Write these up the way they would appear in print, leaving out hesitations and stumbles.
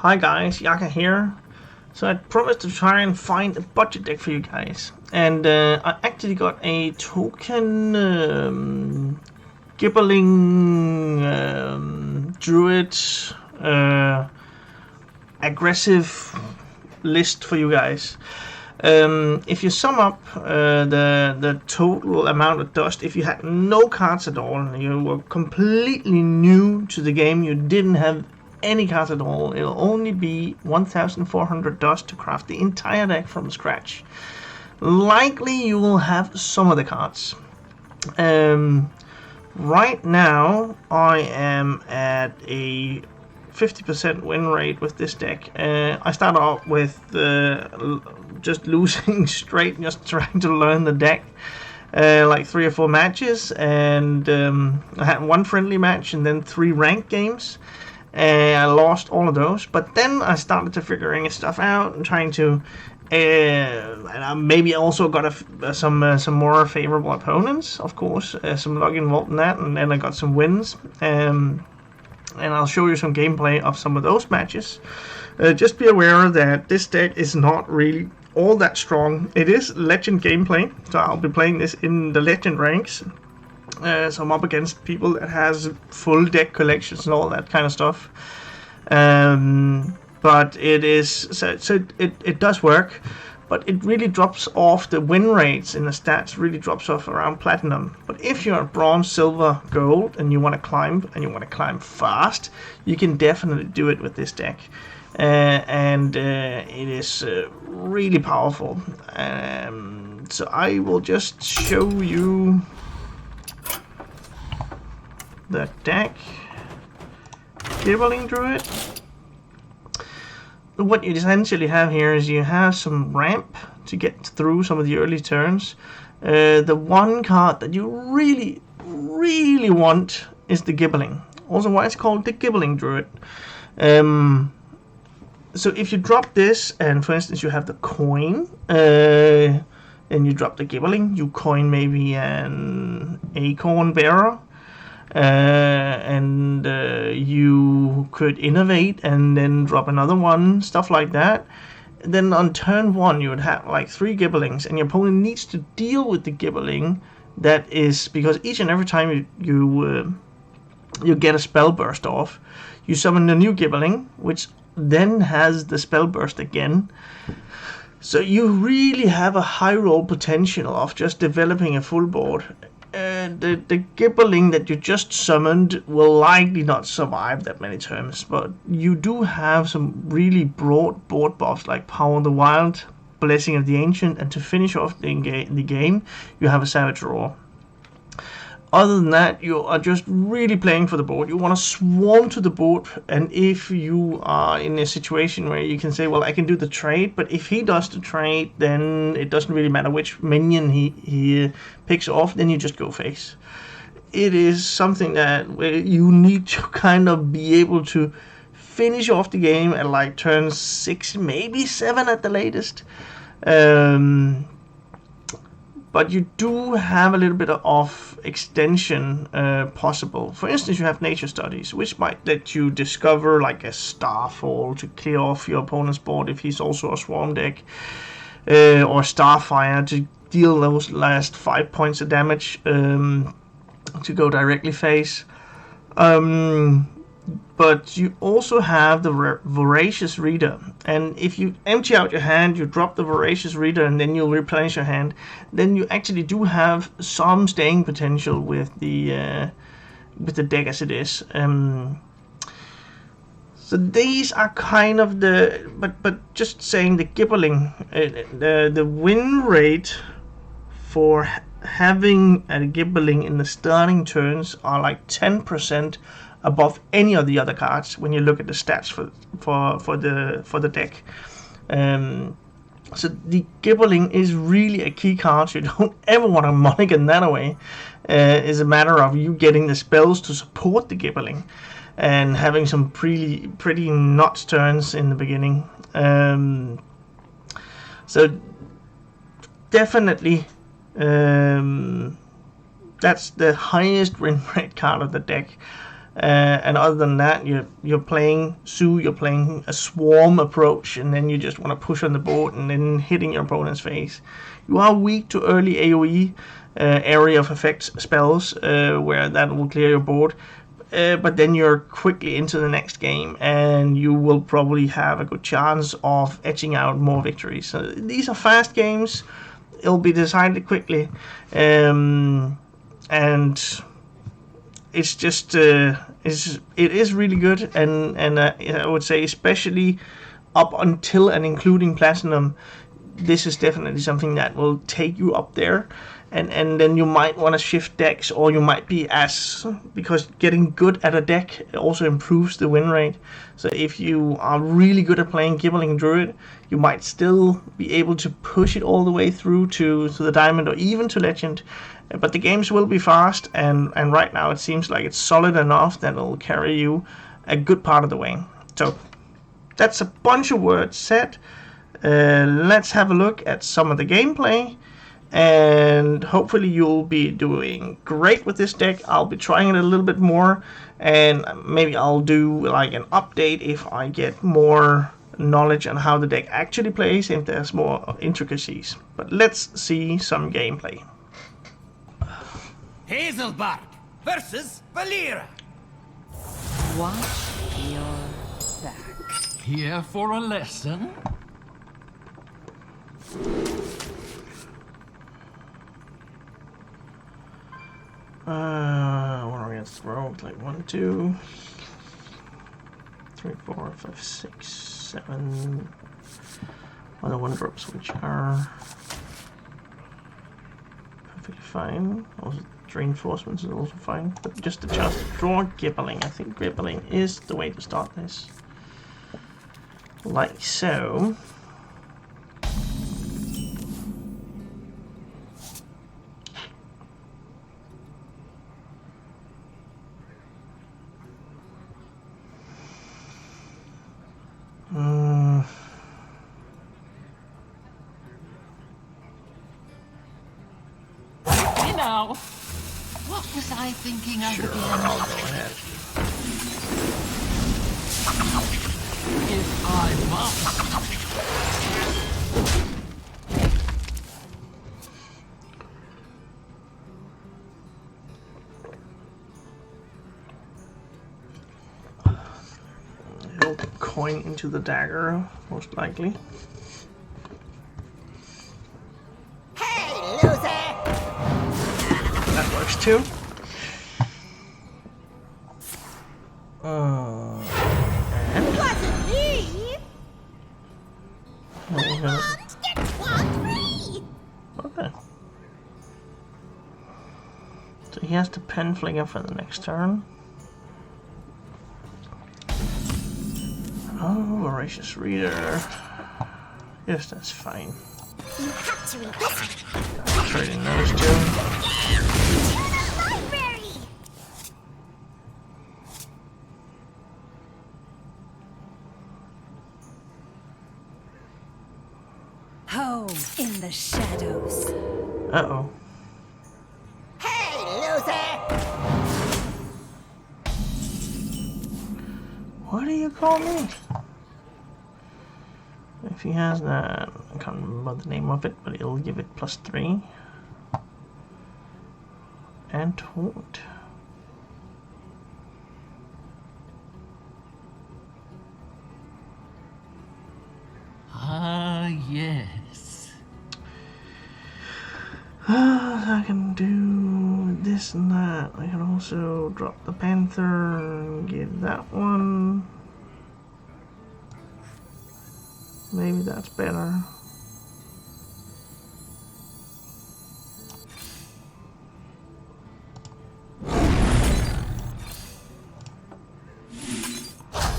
Hi guys, Yacca here. So I promised to try and find a budget deck for you guys, and I actually got a token gibbling Druid aggressive list for you guys. If you sum up the total amount of dust, if you had no cards at all, you were completely new to the game, you didn't have any cards at all, it'll only be 1,400 dust to craft the entire deck from scratch. Likely you will have some of the cards. Right now I am at a 50% win rate with this deck. I start off with just losing straight, just trying to learn the deck. Like 3 or 4 matches, and I had 1 friendly match and then 3 ranked games. I lost all of those, but then I started to figuring stuff out and trying to, and I maybe also got some more favorable opponents, of course, some luck involved in that, and then I got some wins. And I'll show you some gameplay of some of those matches. Just be aware that this deck is not really all that strong. It is legend gameplay, so I'll be playing this in the legend ranks. So I'm up against people that has full deck collections and all that kind of stuff. But it is it does work, but it really drops off. The win rates in the stats really drops off around platinum. But if you're bronze, silver, gold, and you want to climb fast, you can definitely do it with this deck. And it is really powerful. So I will just show you the deck. Gibbling Druid. What you essentially have here is you have some ramp to get through some of the early turns. The one card that you really want is the Gibbling. Also why it's called the Gibbling Druid. So if you drop this, and for instance you have the coin, and you drop the Gibbling, you coin maybe an acorn bearer. And you could innovate and then drop another one, stuff like that. And then on turn 1 you would have like 3 Gibblings, and your opponent needs to deal with the Gibbling. That is because each and every time you get a spell burst off, you summon a new Gibbling, which then has the spell burst again. So you really have a high roll potential of just developing a full board. The Gibbling that you just summoned will likely not survive that many turns, but you do have some really broad board buffs like Power of the Wild, Blessing of the Ancient, and to finish off the game, you have a Savage Roar. Other than that, you are just really playing for the board. You want to swarm to the board, and if you are in a situation where you can say, well, I can do the trade, but if he does the trade, then it doesn't really matter which minion he picks off, then you just go face. It is something that you need to kind of be able to finish off the game at like turn 6, maybe 7 at the latest. But you do have a little bit of extension possible. For instance, you have Nature Studies, which might let you discover like a Starfall to clear off your opponent's board if he's also a Swarm deck, or Starfire to deal those last 5 points of damage to go directly face. But you also have the Voracious Reader, and if you empty out your hand, you drop the Voracious Reader, and then you'll replenish your hand, then you actually do have some staying potential with the deck as it is. So these are kind of the, but just saying the Gibbling, the win rate for having a Gibbling in the starting turns are like 10% above any of the other cards when you look at the stats for the deck. So the Gibbling is really a key card. So you don't ever want to mulligan that away. It's a matter of you getting the spells to support the Gibbling and having some pretty nuts turns in the beginning. So definitely that's the highest win rate card of the deck. And other than that, you're playing Zoo, you're playing a swarm approach, and then you just want to push on the board and then hitting your opponent's face. You are weak to early AoE area of effects spells, where that will clear your board. But then you're quickly into the next game, and you will probably have a good chance of etching out more victories. So these are fast games. It'll be decided quickly, and it's just it is really good, and I would say especially up until and including Platinum, this is definitely something that will take you up there. And then you might want to shift decks, or you might be because getting good at a deck also improves the win rate. So if you are really good at playing Gibbling Druid, you might still be able to push it all the way through to the Diamond or even to Legend. But the games will be fast, and right now it seems like it's solid enough that it'll carry you a good part of the way. So that's a bunch of words said. Let's have a look at some of the gameplay. And hopefully you'll be doing great with this deck. I'll be trying it a little bit more, and maybe I'll do like an update if I get more knowledge on how the deck actually plays, if there's more intricacies. But let's see some gameplay. Hazelbark versus Valera. Watch your back. Here for a lesson? What are we gonna throw? Like 1, 2, 3, 4, 5, 6, 7 other 1-drops, which are perfectly fine. Also, reinforcements is also fine, but just a chance to draw Gibbling. I think Gibbling is the way to start this. Like so. Now, what was I thinking of Sure, again? I'll go ahead. If I must. He'll coin into the dagger, most likely. Hey, loser! That works too. Wasn't me! Okay. So he has to pen flicker for the next turn. Oh, Voracious Reader. Yes, that's fine. You have to read this Trading those two. library! Home in the shadows. Uh-oh. Hey, loser! What do you call me? If he has that, I can't remember the name of it, but it'll give it +3. And taunt. Ah, yes. I can do this and that. I can also drop the Panther and give that one. Maybe that's better.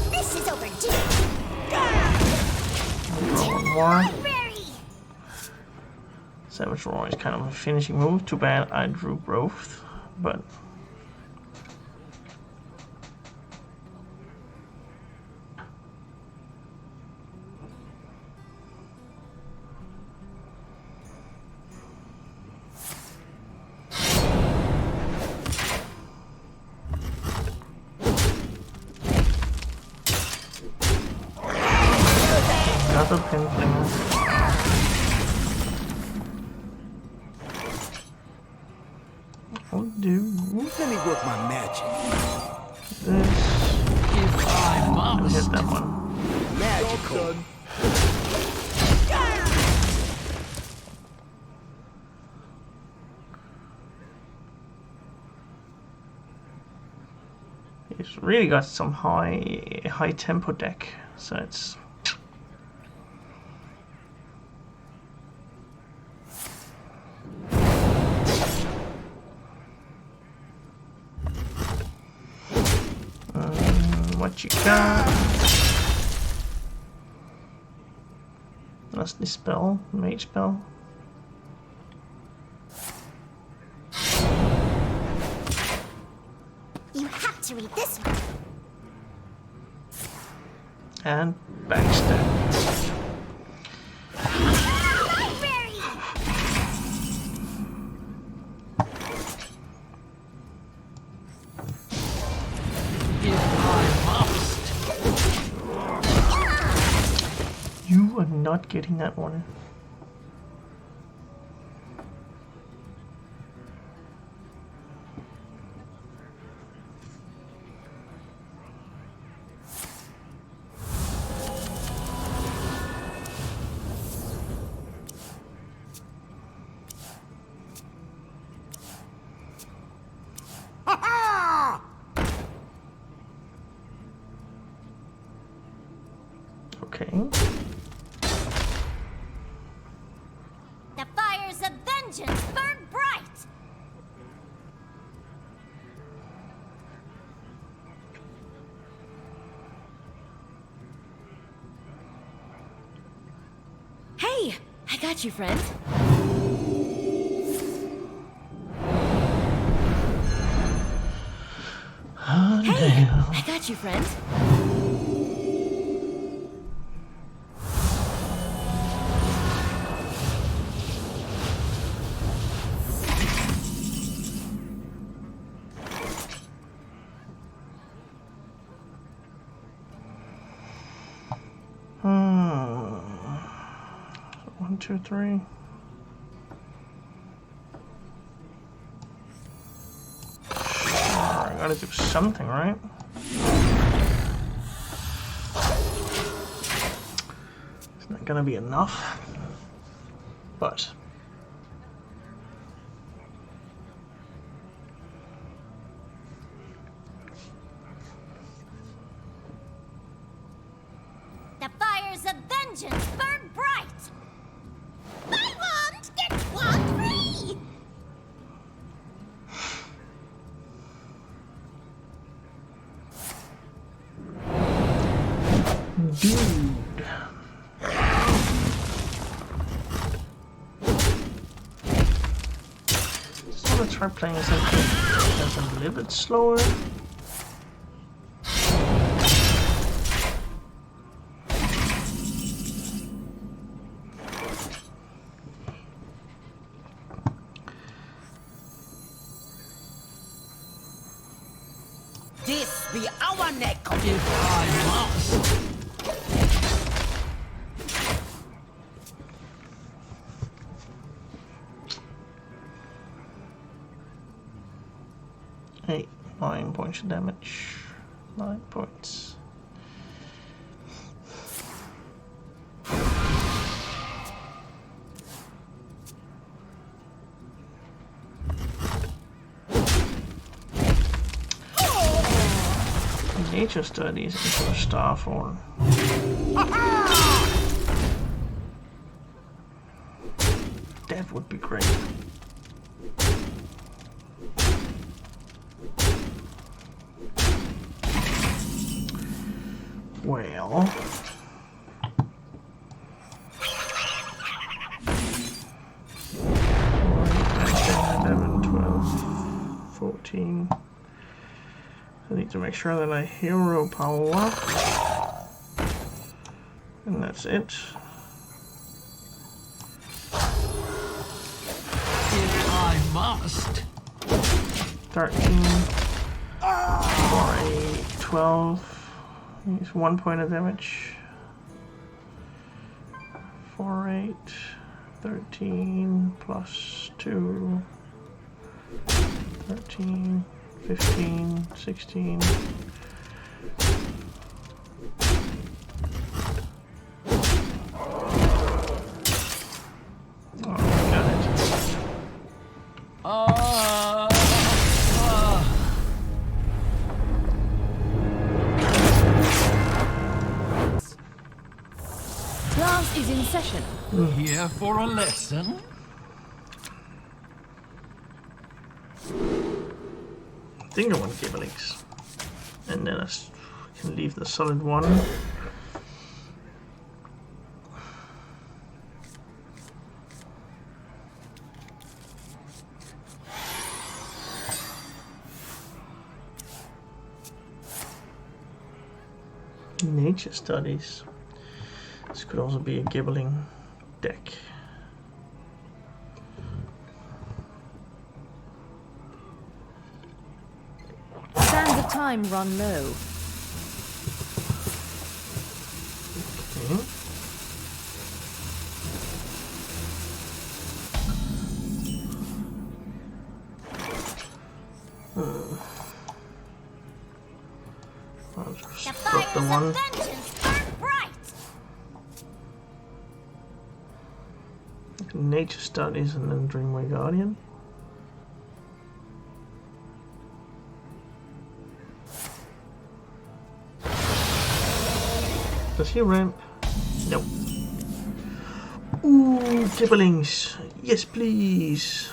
This is overdue! Draw one more. Library! Savage Roar is kind of a finishing move. Too bad I drew both, but Another pin flinger. I'll do Let me work my magic. this. If I And hit must. that one. Magical. He's really got some high tempo deck, so it's what you got? That's the spell, mage spell. You have to read this one. And backstab. Library! If I must. You are not getting that one. Okay. The fires of vengeance burn bright! Hey, I got you, friend. Hey, I got you, friend. One, two, three. I gotta do something, right? It's not gonna be enough, but The fires of vengeance burn bright! Buy one, get one free! dude. Just wanna try playing something that's a little bit slower. This be our neck. If I must. Eight, 9 points of damage. 9 points. Nature studies into a star form. That would be great. Well, 11, 12, 14. I need to make sure that I hero power up. And that's it. If I must. 13 for a 12. He's 1 point of damage. 4, 8, 13 plus 2, 13, 15, 16. Class is in session. Here for a lesson? I think I want Gibberlings. And then I can leave the solid one. Nature studies. This could also be a Gibbling deck. Sands of time run low. Okay. I'll just The drop the fires one. of vengeance burn bright. Nature studies and then Dreamway Guardian. Does he ramp? No. Ooh, Gibberlings. Yes, please.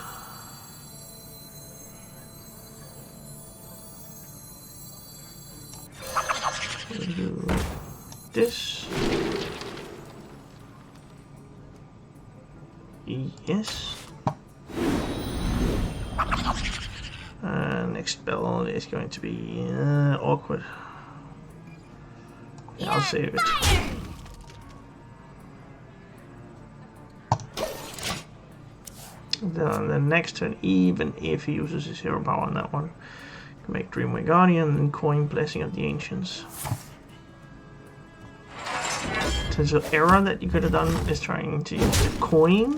We'll do this. Yes. Next spell is going to be awkward. Yeah, I'll save it. Then on the next turn, even if he uses his hero power on that one, can make Dreamway Guardian and coin Blessing of the Ancients. Potential error that you could have done is trying to use the coin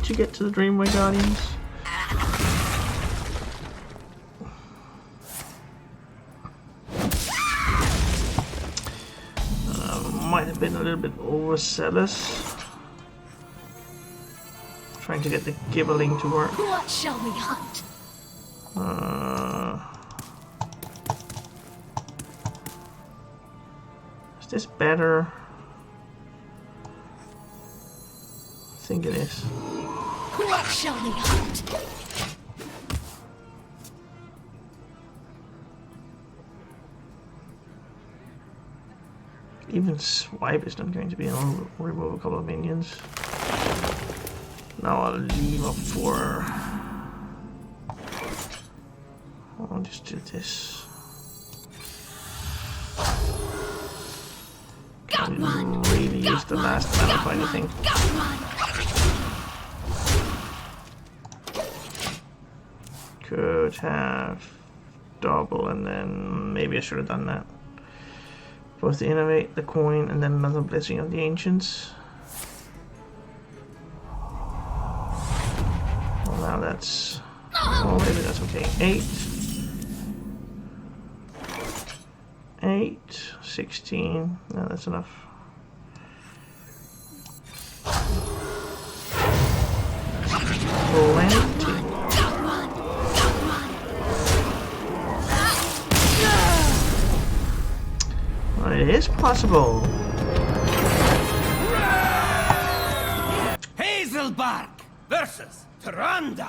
to get to the Dreamway Guardians. Might have been a little bit overzealous. Trying to get the Gibbling to work. What shall we hunt? Is this better? I think it is. What shall we hunt? Even swipe is not going to be enough. Remove a couple of minions. Now I'll leave up for. I'll just do this. Got one. Really use the last mana for anything. Got one. Could have double, and then maybe I should have done that. Both the innovate, the coin, and then another Blessing of the Ancients. Well, now that's. Oh, maybe that's okay. 8, 16. No, that's enough. It is possible. Hazelbark versus Tyrande.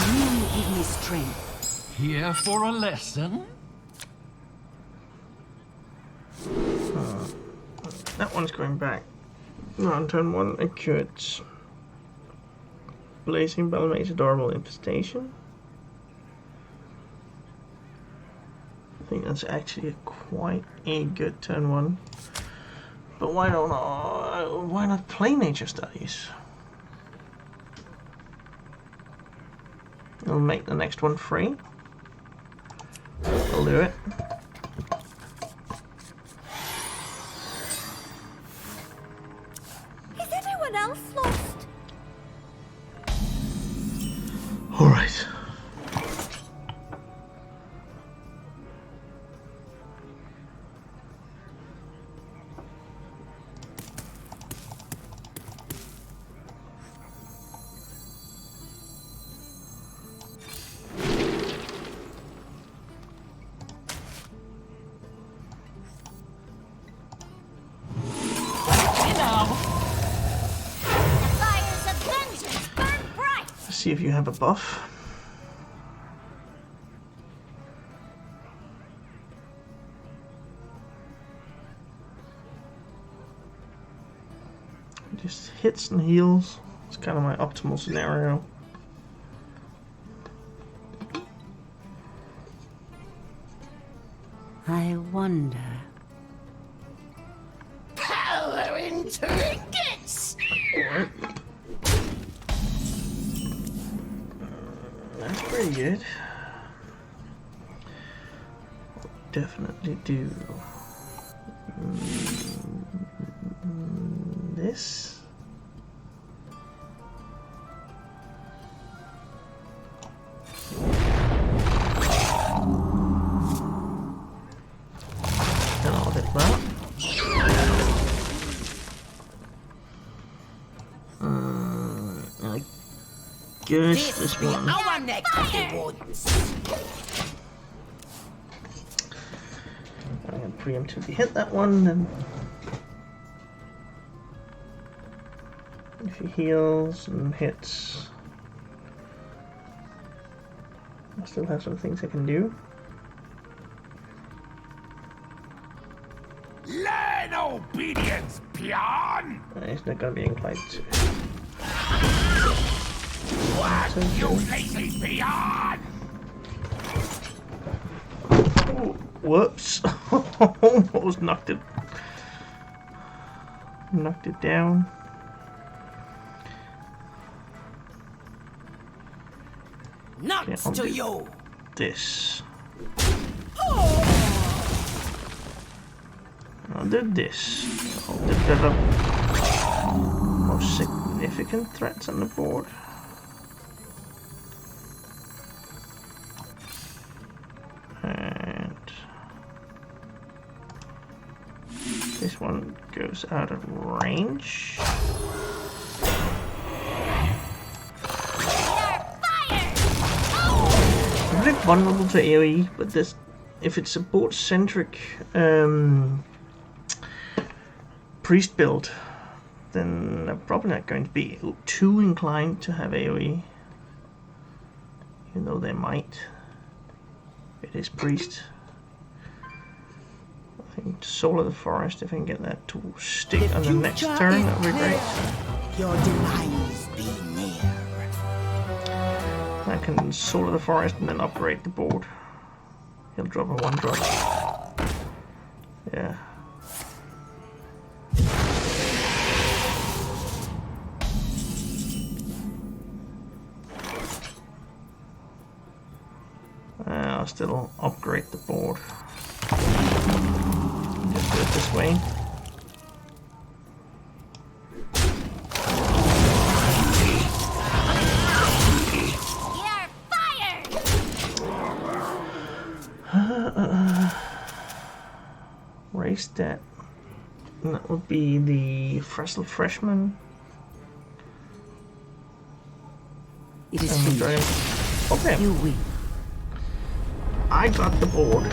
You give me strength. Here for a lesson? That one's going back. No, on turn 1, I could. Blazing Balmace Adorable Infestation. I think that's actually quite a good turn 1. But why not play Nature Studies? I'll make the next one free. I'll do it. anyone else lost? All right. Fires of vengeance burn bright. Let's see if you have a buff. Just hits and heals. It's kind of my optimal scenario. I wonder. Power in trinkets! That's pretty good. Definitely do this. And I'll hit that. I guess this one. Our neck of the woods! I'm gonna preemptively hit that one, then if he heals and hits, I still have some things I can do. Learn obedience, peon! He's not gonna be inclined to. What, you lazy peon! Oh, whoops! Almost knocked it down. Nuts I'll to do you! this. I'll do this. I'll develop more significant threats on the board. And this one goes out of range. I'm a bit vulnerable to AoE, but this, if it's a board-centric priest build, then I'm probably not going to be too inclined to have AoE, even though they might. It is priest. I think Soul of the Forest, if I can get that to stick on the next turn, that would be great. Your demise be near. I can Soul of the Forest and then upgrade the board. He'll drop a 1-drop. Yeah. I'll still upgrade the board. Just do it this way. You're fired. Raise that. And that would be the Frestle Freshman. It is And finished. okay. You win. I got the board.